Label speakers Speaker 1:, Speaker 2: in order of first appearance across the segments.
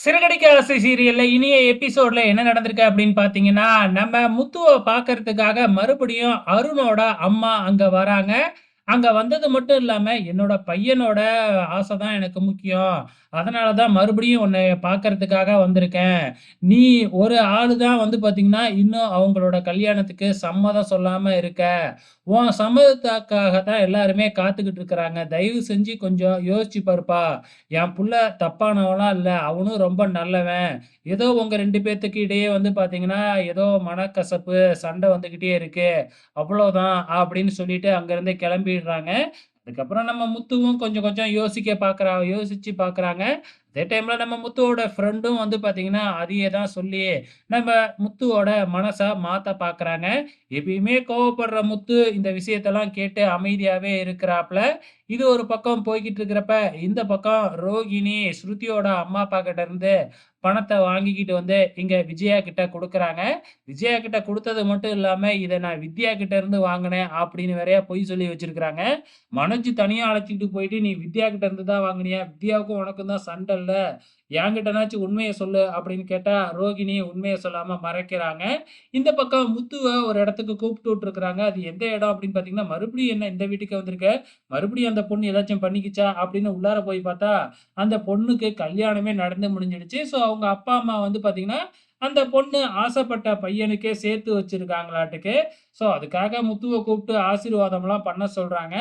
Speaker 1: சிறகடிக்க ஆசை சீரியல்ல இனிய எபிசோட்ல என்ன நடந்திருக்கு அப்படின்னு பார்த்தீங்கன்னா, நம்ம முத்துவ பார்க்கறதுக்காக மறுபடியும் அருணோட அம்மா அங்க வராங்க. அங்க வந்தது மட்டும் இல்லாம, "என்னோட பையனோட ஆசை தான் எனக்கு முக்கியம். அதனால தான் மறுபடியும் உன்னைய பார்க்கறதுக்காக வந்திருக்கேன். நீ ஒரு ஆளு தான் வந்து பார்த்தீங்கன்னா, இன்னும் அவங்களோட கல்யாணத்துக்கு சம்மதம் சொல்லாம இருக்க. உன் சம்மதத்துக்காக தான் எல்லாருமே காத்துக்கிட்டு இருக்கிறாங்க. தயவு செஞ்சு கொஞ்சம் யோசிச்சு பாருப்பா. என் புள்ள தப்பானவன்லாம் இல்ல. அவனும் ரொம்ப நல்லவன். ஏதோ உங்க 2 பேத்துக்கு இடையே வந்து பார்த்தீங்கன்னா, ஏதோ மனக்கசப்பு, சண்டை வந்துகிட்டே இருக்கு. அவ்வளோதான் அப்படின்னு சொல்லிட்டு அங்கருந்து கிளம்பிடுறாங்க. அதுக்கப்புறம் நம்ம முத்துவும் கொஞ்சம் கொஞ்சம் யோசிச்சு பார்க்குறாங்க. அதே டைம்ல நம்ம முத்துவோட ஃப்ரெண்டும் வந்து பார்த்தீங்கன்னா, அதையே தான் சொல்லி நம்ம முத்துவோட மனச மாத்த பார்க்குறாங்க. எப்பயுமே கோவப்படுற முத்து இந்த விஷயத்தெல்லாம் கேட்டு அமைதியாவே இருக்கிறாப்ல. இது ஒரு பக்கம் போய்க்கிட்டு இருக்கிறப்ப, இந்த பக்கம் ரோகிணி ஸ்ருதியோட அம்மா, அப்பா கிட்ட இருந்து பணத்த வாங்கிக்கிட்டு வந்து இங்க விஜயா கிட்ட குடுக்குறாங்க. விஜயா கிட்ட குடுத்தது மட்டும் இல்லாம, "இத நான் வித்யா கிட்ட இருந்து வாங்குனேன்" அப்படின்னு வேறயா பொய் சொல்லி வச்சிருக்கிறாங்க. மனோஜ் தனியா அழைச்சுக்கிட்டு போயிட்டு, "நீ வித்யா கிட்ட இருந்து தான் வாங்குனியா? வித்யாவுக்கும் உனக்கும் தான் சண்டல்ல. என்கிட்டனாச்சும் உண்மைய சொல்லு" அப்படின்னு கேட்டா, ரோகிணி உண்மைய சொல்லாம மறைக்கிறாங்க. இந்த பக்கம் முத்துவ ஒரு இடத்துக்கு கூப்பிட்டு விட்டுருக்காங்க. அது எந்த இடம் அப்படின்னு பார்த்தீங்கன்னா, "மறுபடியும் என்ன இந்த வீட்டுக்கு வந்திருக்க? மறுபடியும் அந்த பொண்ணு ஏதாச்சும் பண்ணிக்கிச்சா?" அப்படின்னு உள்ளார போய் பார்த்தா, அந்த பொண்ணுக்கு கல்யாணமே நடந்து முடிஞ்சிடுச்சு. ஸோ அவங்க அப்பா, அம்மா வந்து பார்த்தீங்கன்னா, அந்த பொண்ணு ஆசைப்பட்ட பையனுக்கே சேர்த்து வச்சிருக்காங்களாட்டுக்கு. ஸோ அதுக்காக முத்துவ கூப்பிட்டு ஆசீர்வாதம்லாம் பண்ண சொல்றாங்க.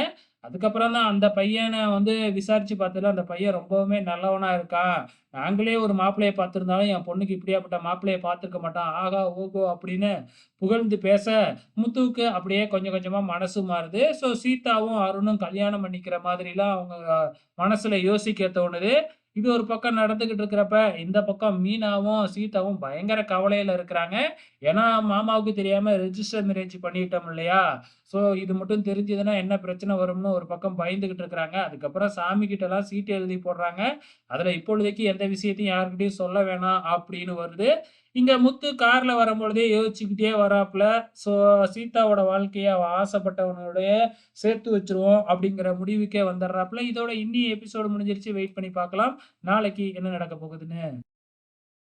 Speaker 1: அதுக்கப்புறம் தான் அந்த பையன வந்து விசாரிச்சு பார்த்ததுல, அந்த பையன் ரொம்பவுமே நல்லவனா இருக்கான். நாங்களே ஒரு மாப்பிள்ளைய பார்த்திருந்தாலும், என் பொண்ணுக்கு இப்படியாப்பட்ட மாப்பிள்ளைய பார்த்திருக்க மாட்டான். ஆகா, ஓஹோ! அப்படின்னு புகழ்ந்து பேச, முத்துவுக்கு அப்படியே கொஞ்சம் கொஞ்சமா மனசு மாறுது. ஸோ சீதாவும், அருணும் கல்யாணம் பண்ணிக்கிற மாதிரிலாம் அவங்க மனசுல யோசிக்க தோணுது. இது ஒரு பக்கம் நடந்துகிட்டு இருக்கிறப்ப, இந்த பக்கம் மீனாவும், சீதாவும் பயங்கர கவலையில இருக்கிறாங்க. ஏன்னா, மாமாவுக்கு தெரியாம ரெஜிஸ்டர் மேரேஜ் பண்ணிட்டோம் இல்லையா? ஸோ இது மட்டும் தெரிஞ்சதுன்னா என்ன பிரச்சனை வரும்னு ஒரு பக்கம் பயந்துகிட்டு இருக்கிறாங்க. அதுக்கப்புறம் சாமி கிட்டலாம் சீட்டு எழுதி போடுறாங்க. அதுல இப்பொழுதைக்கு எந்த விஷயத்தையும் யார்கிட்டயும் சொல்ல வேணாம் அப்படின்னு வருது. இங்க முத்து கார்ல வரும்பொழுதே யோசிச்சுக்கிட்டே வராப்புல. ஸோ சீதாவோட வாழ்க்கைய அவ ஆசைப்பட்டவனோடயே சேர்த்து வச்சுருவோம் அப்படிங்கிற முடிவுக்கே வந்துடுறாப்புல. இதோட இன்னி எபிசோடு முடிஞ்சிருச்சு. வெயிட் பண்ணி பார்க்கலாம். நாளைக்கு என்ன நடக்க போகுதுன்னு.